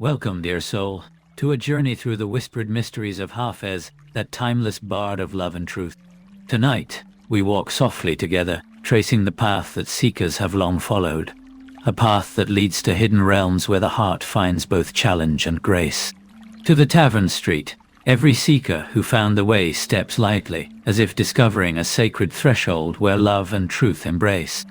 Welcome, dear soul, to a journey through the whispered mysteries of Hafez, that timeless bard of love and truth. Tonight, we walk softly together, tracing the path that seekers have long followed. A path that leads to hidden realms where the heart finds both challenge and grace. To the tavern street, every seeker who found the way steps lightly, as if discovering a sacred threshold where love and truth embrace.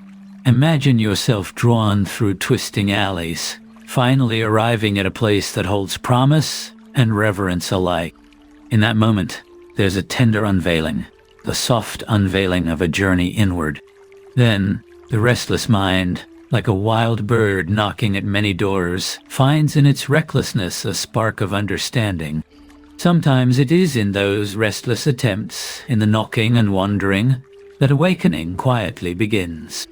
Imagine yourself drawn through twisting alleys, finally arriving at a place that holds promise and reverence alike. In that moment, there's a tender unveiling, the soft unveiling of a journey inward. Then, the restless mind, like a wild bird knocking at many doors, finds in its recklessness a spark of understanding. Sometimes it is in those restless attempts, in the knocking and wandering, that awakening quietly begins.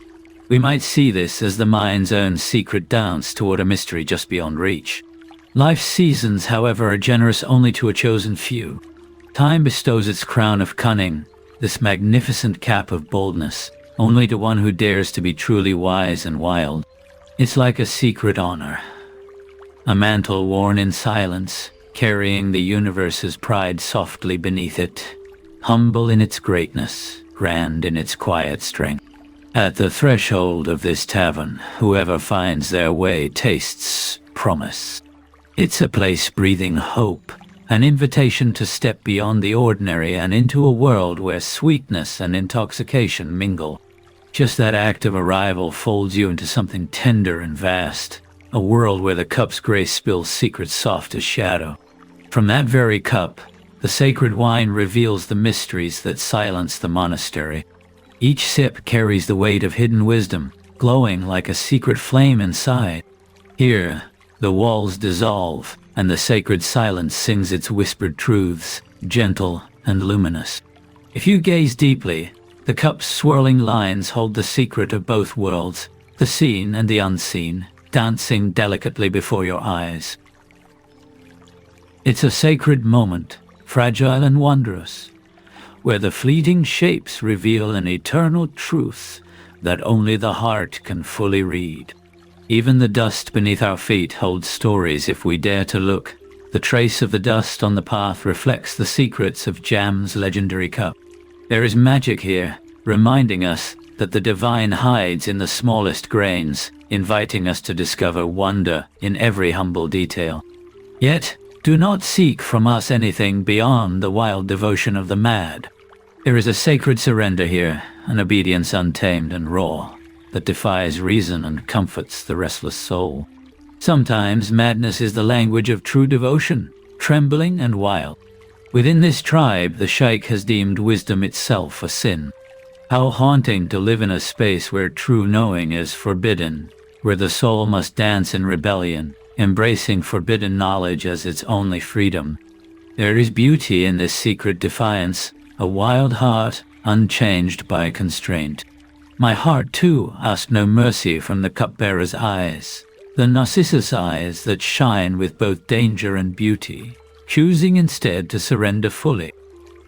We might see this as the mind's own secret dance toward a mystery just beyond reach. Life's seasons, however, are generous only to a chosen few. Time bestows its crown of cunning, this magnificent cap of boldness, only to one who dares to be truly wise and wild. It's like a secret honor, a mantle worn in silence, carrying the universe's pride softly beneath it, humble in its greatness, grand in its quiet strength. At the threshold of this tavern, whoever finds their way tastes promise. It's a place breathing hope, an invitation to step beyond the ordinary and into a world where sweetness and intoxication mingle. Just that act of arrival folds you into something tender and vast, a world where the cup's grace spills secrets soft as shadow. From that very cup, the sacred wine reveals the mysteries that silence the monastery. Each sip carries the weight of hidden wisdom, glowing like a secret flame inside. Here, the walls dissolve, and the sacred silence sings its whispered truths, gentle and luminous. If you gaze deeply, the cup's swirling lines hold the secret of both worlds, the seen and the unseen, dancing delicately before your eyes. It's a sacred moment, fragile and wondrous, where the fleeting shapes reveal an eternal truth that only the heart can fully read. Even the dust beneath our feet holds stories if we dare to look. The trace of the dust on the path reflects the secrets of Jam's legendary cup. There is magic here, reminding us that the divine hides in the smallest grains, inviting us to discover wonder in every humble detail. Yet, do not seek from us anything beyond the wild devotion of the mad. There is a sacred surrender here, an obedience untamed and raw, that defies reason and comforts the restless soul. Sometimes madness is the language of true devotion, trembling and wild. Within this tribe, the sheikh has deemed wisdom itself a sin. How haunting to live in a space where true knowing is forbidden, where the soul must dance in rebellion, embracing forbidden knowledge as its only freedom. There is beauty in this secret defiance, a wild heart unchanged by constraint. My heart, too, asked no mercy from the cupbearer's eyes, the narcissus eyes that shine with both danger and beauty, choosing instead to surrender fully.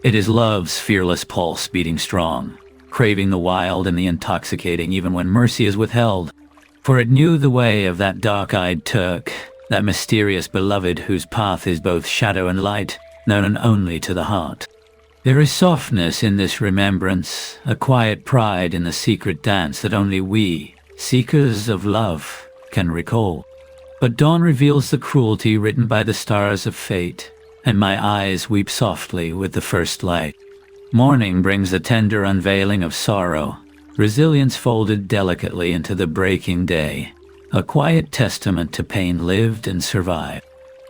It is love's fearless pulse beating strong, craving the wild and the intoxicating even when mercy is withheld. For it knew the way of that dark-eyed Turk, that mysterious beloved whose path is both shadow and light, known only to the heart. There is softness in this remembrance, a quiet pride in the secret dance that only we, seekers of love, can recall. But dawn reveals the cruelty written by the stars of fate, and my eyes weep softly with the first light. Morning brings the tender unveiling of sorrow, resilience folded delicately into the breaking day, a quiet testament to pain lived and survived.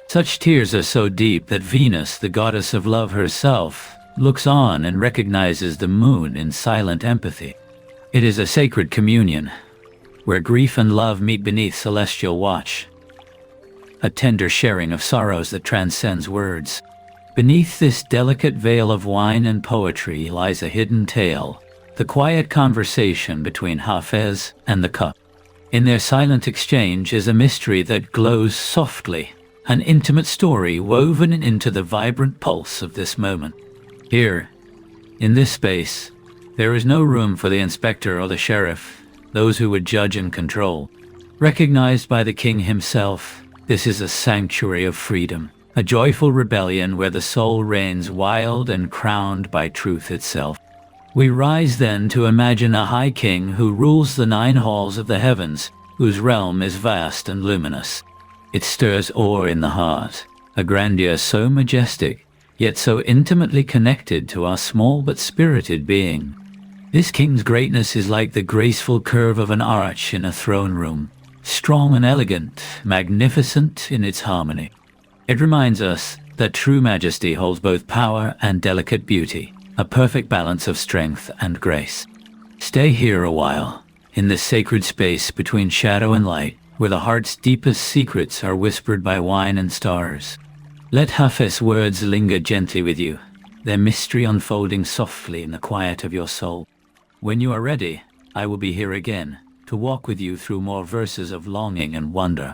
Such tears are so deep that Venus, the goddess of love herself, looks on and recognizes the moon in silent empathy. It is a sacred communion, where grief and love meet beneath celestial watch, a tender sharing of sorrows that transcends words. Beneath this delicate veil of wine and poetry lies a hidden tale, the quiet conversation between Hafez and the cup. In their silent exchange is a mystery that glows softly, an intimate story woven into the vibrant pulse of this moment. Here, in this space, there is no room for the inspector or the sheriff, those who would judge and control. Recognized by the king himself, This is a sanctuary of freedom, a joyful rebellion where the soul reigns wild and crowned by truth itself. We rise then to imagine a high king who rules the 9 halls of the heavens, whose realm is vast and luminous. It stirs awe in the heart, a grandeur so majestic, yet so intimately connected to our small but spirited being. This king's greatness is like the graceful curve of an arch in a throne room, strong and elegant, magnificent in its harmony. It reminds us that true majesty holds both power and delicate beauty, a perfect balance of strength and grace. Stay here a while, in this sacred space between shadow and light, where the heart's deepest secrets are whispered by wine and stars. Let Hafez's words linger gently with you, their mystery unfolding softly in the quiet of your soul. When you are ready, I will be here again, to walk with you through more verses of longing and wonder.